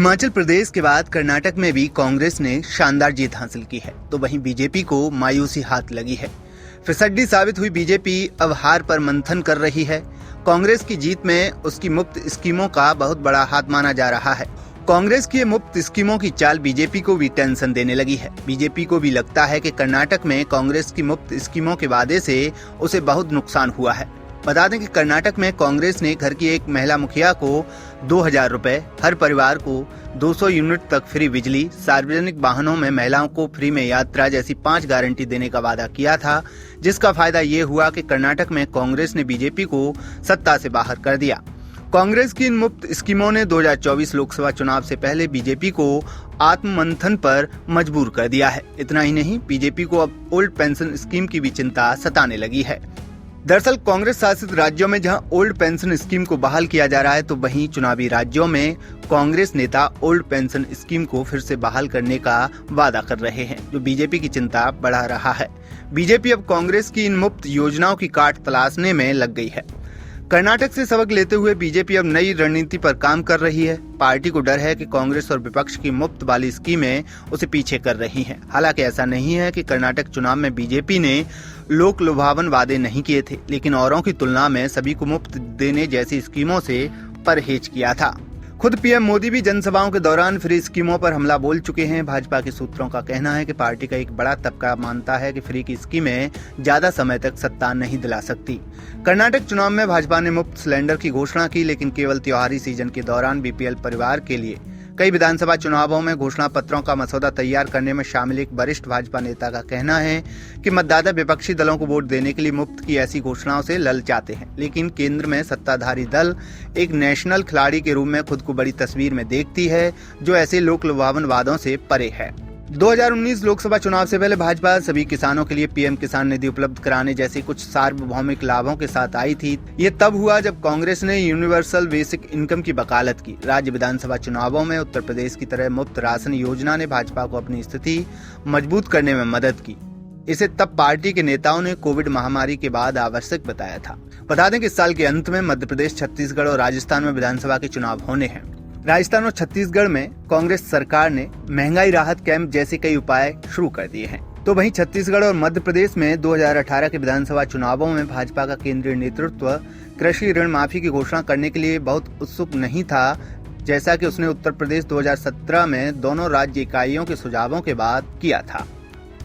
हिमाचल प्रदेश के बाद कर्नाटक में भी कांग्रेस ने शानदार जीत हासिल की है, तो वहीं बीजेपी को मायूसी हाथ लगी है। फिसड्डी साबित हुई बीजेपी अब हार पर मंथन कर रही है। कांग्रेस की जीत में उसकी मुफ्त स्कीमों का बहुत बड़ा हाथ माना जा रहा है। कांग्रेस की मुफ्त स्कीमों की चाल बीजेपी को भी टेंशन देने लगी है। बीजेपी को भी लगता है कि कर्नाटक में कांग्रेस की मुफ्त स्कीमों के वादे से उसे बहुत नुकसान हुआ है। बता दें कि कर्नाटक में कांग्रेस ने घर की एक महिला मुखिया को 2000 रुपए, हर परिवार को 200 यूनिट तक फ्री बिजली, सार्वजनिक वाहनों में महिलाओं को फ्री में यात्रा जैसी 5 गारंटी देने का वादा किया था, जिसका फायदा ये हुआ कि कर्नाटक में कांग्रेस ने बीजेपी को सत्ता से बाहर कर दिया। कांग्रेस की इन मुफ्त स्कीमों ने 2024 लोकसभा चुनाव से पहले बीजेपी को आत्ममंथन पर मजबूर कर दिया है। इतना ही नहीं, बीजेपी को अब ओल्ड पेंशन स्कीम की भी चिंता सताने लगी है। दरअसल कांग्रेस शासित राज्यों में जहां ओल्ड पेंशन स्कीम को बहाल किया जा रहा है, तो वहीं चुनावी राज्यों में कांग्रेस नेता ओल्ड पेंशन स्कीम को फिर से बहाल करने का वादा कर रहे हैं, जो बीजेपी की चिंता बढ़ा रहा है। बीजेपी अब कांग्रेस की इन मुफ्त योजनाओं की काट तलाशने में लग गई है। कर्नाटक से सबक लेते हुए बीजेपी अब नई रणनीति पर काम कर रही है। पार्टी को डर है कि कांग्रेस और विपक्ष की मुफ्त वाली स्कीमें उसे पीछे कर रही हैं। हालांकि ऐसा नहीं है कि कर्नाटक चुनाव में बीजेपी ने लोक लुभावन वादे नहीं किए थे, लेकिन औरों की तुलना में सभी को मुफ्त देने जैसी स्कीमों से परहेज किया था। खुद पीएम मोदी भी जनसभाओं के दौरान फ्री स्कीमों पर हमला बोल चुके हैं। भाजपा के सूत्रों का कहना है कि पार्टी का एक बड़ा तबका मानता है कि फ्री की स्कीमें ज्यादा समय तक सत्ता नहीं दिला सकती। कर्नाटक चुनाव में भाजपा ने मुफ्त सिलेंडर की घोषणा की, लेकिन केवल त्योहारी सीजन के दौरान बीपीएल परिवार के लिए। कई विधानसभा चुनावों में घोषणा पत्रों का मसौदा तैयार करने में शामिल एक वरिष्ठ भाजपा नेता का कहना है कि मतदाता विपक्षी दलों को वोट देने के लिए मुफ्त की ऐसी घोषणाओं से ललचाते हैं, लेकिन केंद्र में सत्ताधारी दल एक नेशनल खिलाड़ी के रूप में खुद को बड़ी तस्वीर में देखती है, जो ऐसे लोक लुभावन वादों से परे है। 2019 लोकसभा चुनाव से पहले भाजपा सभी किसानों के लिए पीएम किसान निधि उपलब्ध कराने जैसे कुछ सार्वभौमिक लाभों के साथ आई थी। ये तब हुआ जब कांग्रेस ने यूनिवर्सल बेसिक इनकम की वकालत की। राज्य विधानसभा चुनावों में उत्तर प्रदेश की तरह मुफ्त राशन योजना ने भाजपा को अपनी स्थिति मजबूत करने में मदद की। इसे तब पार्टी के नेताओं ने कोविड महामारी के बाद आवश्यक बताया था। बता दें कि इस साल के अंत में मध्य प्रदेश, छत्तीसगढ़ और राजस्थान में विधानसभा के चुनाव होने हैं। राजस्थान और छत्तीसगढ़ में कांग्रेस सरकार ने महंगाई राहत कैंप जैसे कई उपाय शुरू कर दिए हैं। तो वहीं छत्तीसगढ़ और मध्य प्रदेश में 2018 के विधानसभा चुनावों में भाजपा का केंद्रीय नेतृत्व कृषि ऋण माफी की घोषणा करने के लिए बहुत उत्सुक नहीं था, जैसा कि उसने उत्तर प्रदेश 2017 में दोनों राज्य इकाइयों के सुझावों के बाद किया था।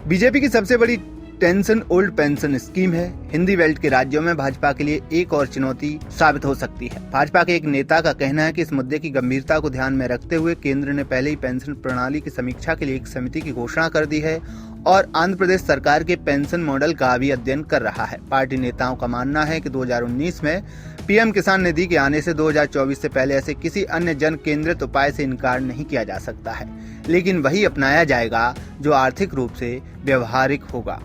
बीजेपी की सबसे बड़ी टेंशन ओल्ड पेंशन स्कीम है। हिंदी बेल्ट के राज्यों में भाजपा के लिए एक और चुनौती साबित हो सकती है। भाजपा के एक नेता का कहना है कि इस मुद्दे की गंभीरता को ध्यान में रखते हुए केंद्र ने पहले ही पेंशन प्रणाली की समीक्षा के लिए एक समिति की घोषणा कर दी है और आंध्र प्रदेश सरकार के पेंशन मॉडल का भी अध्ययन कर रहा है। पार्टी नेताओं का मानना है कि 2019 में पीएम किसान निधि के आने से 2024 से पहले ऐसे किसी अन्य जन केंद्रित उपाय से इनकार नहीं किया जा सकता है, लेकिन वही अपनाया जाएगा जो आर्थिक रूप से व्यवहारिक होगा।